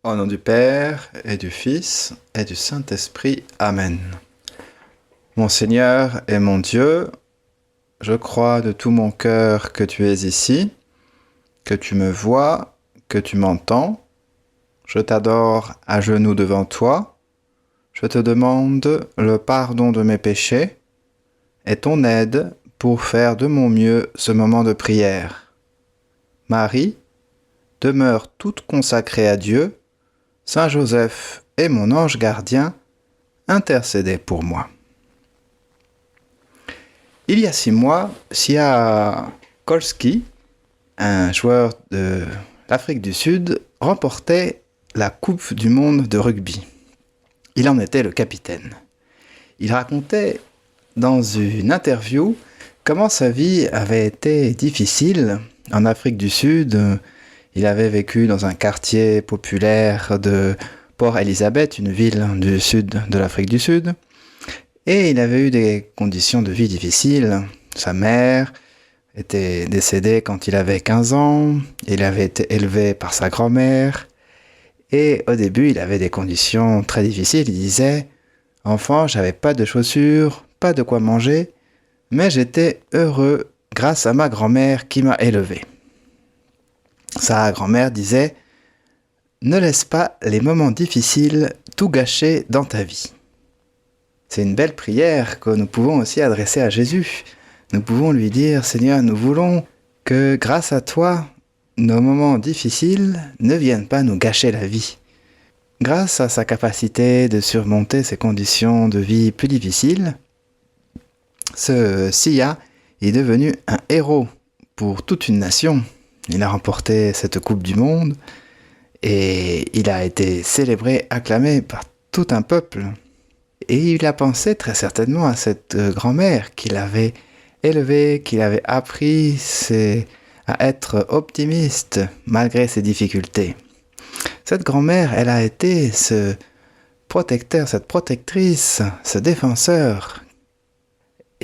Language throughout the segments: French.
Au nom du Père, et du Fils, et du Saint-Esprit. Amen. Mon Seigneur et mon Dieu, je crois de tout mon cœur que tu es ici, que tu me vois, que tu m'entends. Je t'adore à genoux devant toi. Je te demande le pardon de mes péchés et ton aide pour faire de mon mieux ce moment de prière. Marie, demeure toute consacrée à Dieu. Saint Joseph et mon ange gardien, intercédez pour moi. Il y a 6 mois, Sia Kolski, un joueur de l'Afrique du Sud, remportait la Coupe du monde de rugby. Il en était le capitaine. Il racontait dans une interview comment sa vie avait été difficile en Afrique du Sud. Il avait vécu dans un quartier populaire de Port Elizabeth, une ville du sud de l'Afrique du Sud. Et il avait eu des conditions de vie difficiles. Sa mère était décédée quand il avait 15 ans. Il avait été élevé par sa grand-mère. Et au début, il avait des conditions très difficiles. Il disait « Enfant, j'avais pas de chaussures, pas de quoi manger, mais j'étais heureux grâce à ma grand-mère qui m'a élevé. » Sa grand-mère disait « Ne laisse pas les moments difficiles tout gâcher dans ta vie. » C'est une belle prière que nous pouvons aussi adresser à Jésus. Nous pouvons lui dire « Seigneur, nous voulons que grâce à toi, nos moments difficiles ne viennent pas nous gâcher la vie. » Grâce à sa capacité de surmonter ces conditions de vie plus difficiles, ce Sia est devenu un héros pour toute une nation. Il a remporté cette Coupe du Monde et il a été célébré, acclamé par tout un peuple. Et il a pensé très certainement à cette grand-mère qu'il avait élevée, qu'il avait appris à être optimiste malgré ses difficultés. Cette grand-mère, elle a été ce protecteur, cette protectrice, ce défenseur.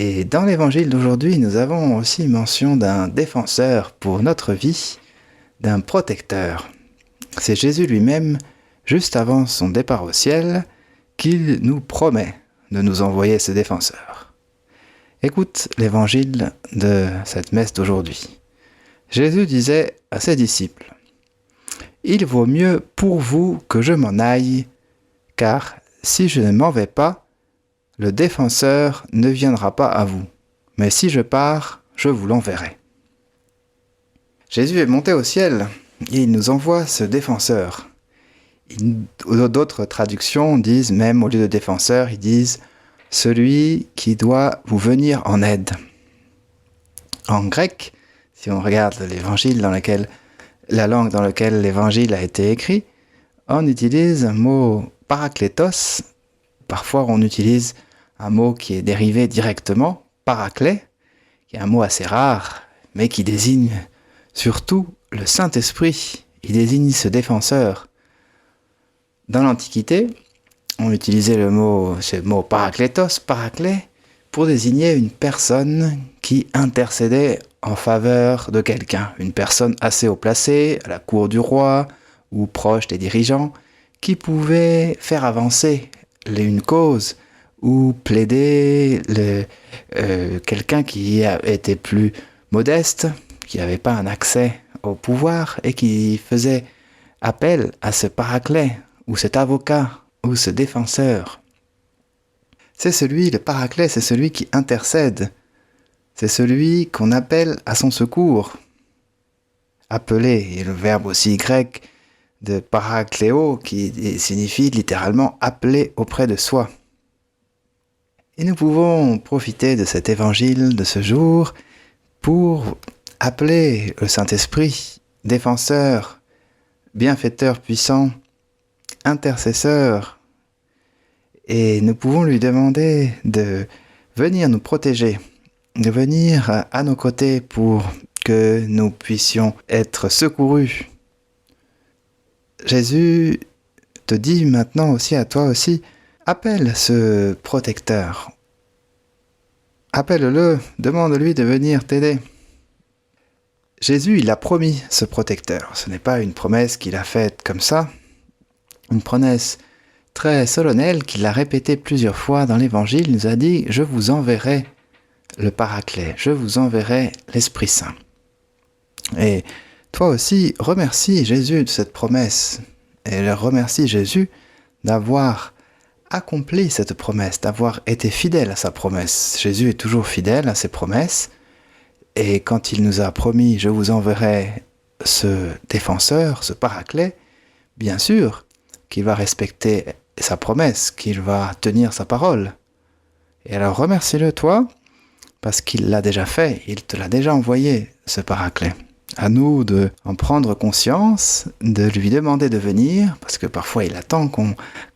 Et dans l'évangile d'aujourd'hui, nous avons aussi mention d'un défenseur pour notre vie, d'un protecteur. C'est Jésus lui-même, juste avant son départ au ciel, qu'il nous promet de nous envoyer ce défenseur. Écoute l'évangile de cette messe d'aujourd'hui. Jésus disait à ses disciples « Il vaut mieux pour vous que je m'en aille, car si je ne m'en vais pas, le défenseur ne viendra pas à vous, mais si je pars, je vous l'enverrai. » Jésus est monté au ciel et il nous envoie ce défenseur. D'autres traductions disent, même au lieu de défenseur, ils disent « celui qui doit vous venir en aide ». En grec, si on regarde l'évangile la langue dans laquelle l'évangile a été écrit, on utilise un mot paraklétos. Parfois, on utilise un mot qui est dérivé directement, paraklé, qui est un mot assez rare, mais qui désigne surtout le Saint-Esprit. Il désigne ce défenseur. Dans l'Antiquité, on utilisait ce mot paraklétos, paraklé, pour désigner une personne qui intercédait en faveur de quelqu'un, une personne assez haut placée, à la cour du roi ou proche des dirigeants, qui pouvait faire avancer une cause ou plaider quelqu'un qui était plus modeste, qui n'avait pas un accès au pouvoir et qui faisait appel à ce paraclet ou cet avocat ou ce défenseur. Le paraclet, c'est celui qui intercède. C'est celui qu'on appelle à son secours. Appeler est le verbe aussi grec de parakléo qui signifie littéralement appeler auprès de soi. Et nous pouvons profiter de cet évangile de ce jour pour appeler le Saint-Esprit, défenseur, bienfaiteur puissant, intercesseur. Et nous pouvons lui demander de venir nous protéger, de venir à nos côtés pour que nous puissions être secourus. Jésus te dit maintenant aussi à toi aussi, appelle ce protecteur. Appelle-le, demande-lui de venir t'aider. Jésus, il a promis ce protecteur. Ce n'est pas une promesse qu'il a faite comme ça. une promesse très solennelle qu'il a répétée plusieurs fois dans l'Évangile. Il nous a dit « Je vous enverrai le Paraclet, je vous enverrai l'Esprit Saint ». Et toi aussi, remercie Jésus de cette promesse et remercie Jésus d'avoir accompli cette promesse, d'avoir été fidèle à sa promesse. Jésus est toujours fidèle à ses promesses et quand il nous a promis « Je vous enverrai ce défenseur, ce Paraclet », bien sûr qu'il va respecter sa promesse, qu'il va tenir sa parole. Et alors remercie-le toi, parce qu'il l'a déjà fait, il te l'a déjà envoyé, ce Paraclet. À nous d'en prendre conscience, de lui demander de venir, parce que parfois il attend qu'on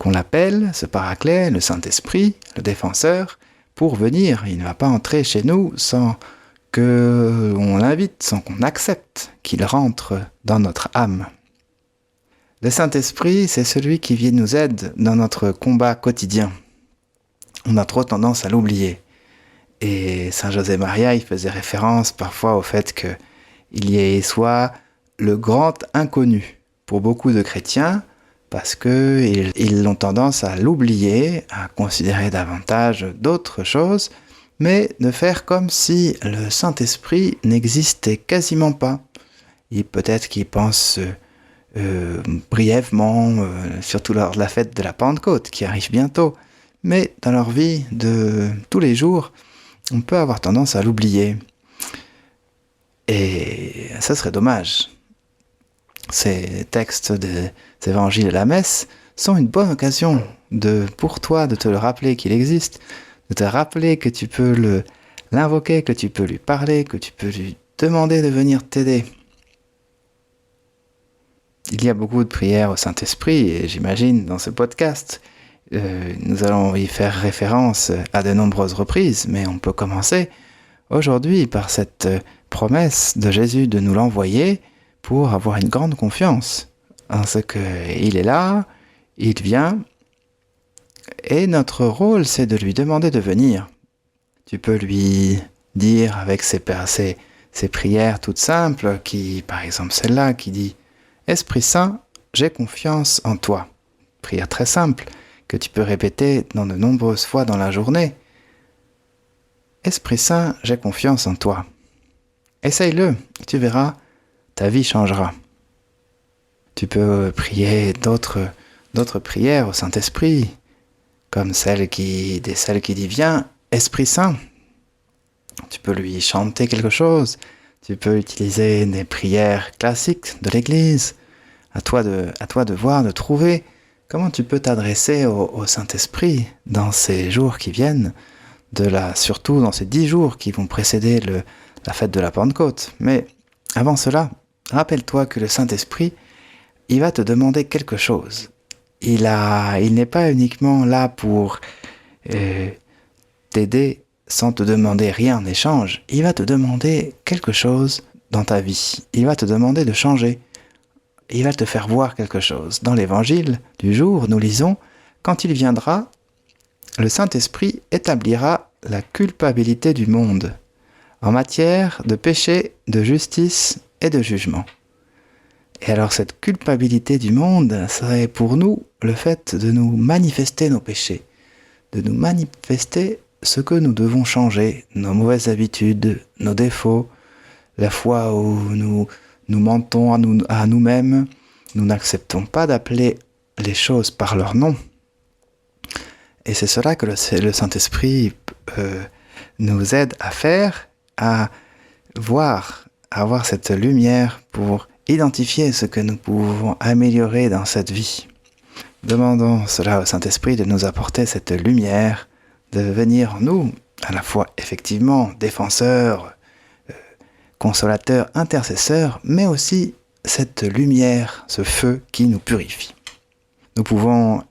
l'appelle, ce Paraclet, le Saint-Esprit, le défenseur, pour venir. Il ne va pas entrer chez nous sans qu'on l'invite, sans qu'on accepte qu'il rentre dans notre âme. Le Saint-Esprit, c'est celui qui vient nous aider dans notre combat quotidien. On a trop tendance à l'oublier. Et Saint José Maria, il faisait référence parfois au fait qu'il y ait soit le grand inconnu pour beaucoup de chrétiens, parce qu'ils ont tendance à l'oublier, à considérer davantage d'autres choses, mais de faire comme si le Saint-Esprit n'existait quasiment pas. Peut-être qu'ils pensent brièvement, surtout lors de la fête de la Pentecôte qui arrive bientôt, mais dans leur vie de tous les jours, on peut avoir tendance à l'oublier. Et ça serait dommage. Ces textes des évangiles et la messe sont une bonne occasion pour toi de te le rappeler qu'il existe, de te rappeler que tu peux l'invoquer, que tu peux lui parler, que tu peux lui demander de venir t'aider. Il y a beaucoup de prières au Saint-Esprit et j'imagine dans ce podcast, nous allons y faire référence à de nombreuses reprises, mais on peut commencer aujourd'hui par cette promesse de Jésus de nous l'envoyer pour avoir une grande confiance en ce qu'il est là, il vient, et notre rôle c'est de lui demander de venir. Tu peux lui dire avec ces prières toutes simples, par exemple celle-là qui dit « Esprit Saint, j'ai confiance en toi ». Prière très simple que tu peux répéter de nombreuses fois dans la journée. « Esprit Saint, j'ai confiance en toi ». Essaye-le, tu verras, ta vie changera. Tu peux prier d'autres prières au Saint-Esprit, comme celle qui dit « Viens, Esprit Saint ». Tu peux lui chanter quelque chose. Tu peux utiliser des prières classiques de l'Église. À toi de voir, de trouver comment tu peux t'adresser au Saint-Esprit dans ces jours qui viennent, surtout dans ces 10 jours qui vont précéder la fête de la Pentecôte. Mais avant cela, rappelle-toi que le Saint-Esprit, il va te demander quelque chose. Il n'est pas uniquement là pour t'aider sans te demander rien en échange, il va te demander quelque chose dans ta vie. Il va te demander de changer. Il va te faire voir quelque chose. Dans l'évangile du jour, nous lisons « Quand il viendra, le Saint-Esprit établira la culpabilité du monde en matière de péché, de justice et de jugement. » Et alors cette culpabilité du monde serait pour nous le fait de nous manifester nos péchés, de nous manifester ce que nous devons changer, nos mauvaises habitudes, nos défauts, la fois où nous mentons à nous-mêmes, nous n'acceptons pas d'appeler les choses par leur nom. Et c'est cela que le Saint-Esprit nous aide à faire, à voir, à avoir cette lumière pour identifier ce que nous pouvons améliorer dans cette vie. Demandons cela au Saint-Esprit de nous apporter cette lumière, de venir en nous, à la fois effectivement défenseur, consolateur, intercesseur, mais aussi cette lumière, ce feu qui nous purifie. Nous pouvons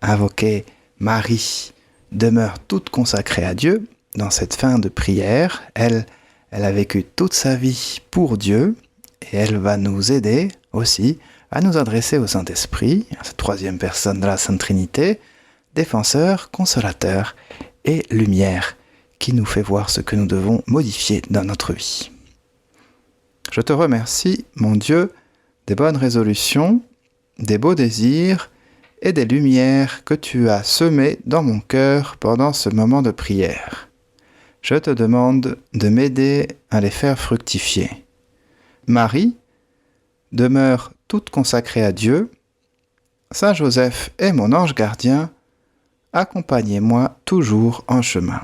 invoquer Marie, demeure toute consacrée à Dieu, dans cette fin de prière. Elle a vécu toute sa vie pour Dieu, et elle va nous aider aussi à nous adresser au Saint-Esprit, à cette troisième personne de la Sainte Trinité, défenseur, consolateur et lumière, qui nous fait voir ce que nous devons modifier dans notre vie. Je te remercie, mon Dieu, des bonnes résolutions des beaux désirs et des lumières que tu as semées dans mon cœur pendant ce moment de prière. Je te demande de m'aider à les faire fructifier. Marie demeure toute consacrée à Dieu. Saint Joseph est mon ange gardien. Accompagnez-moi toujours en chemin.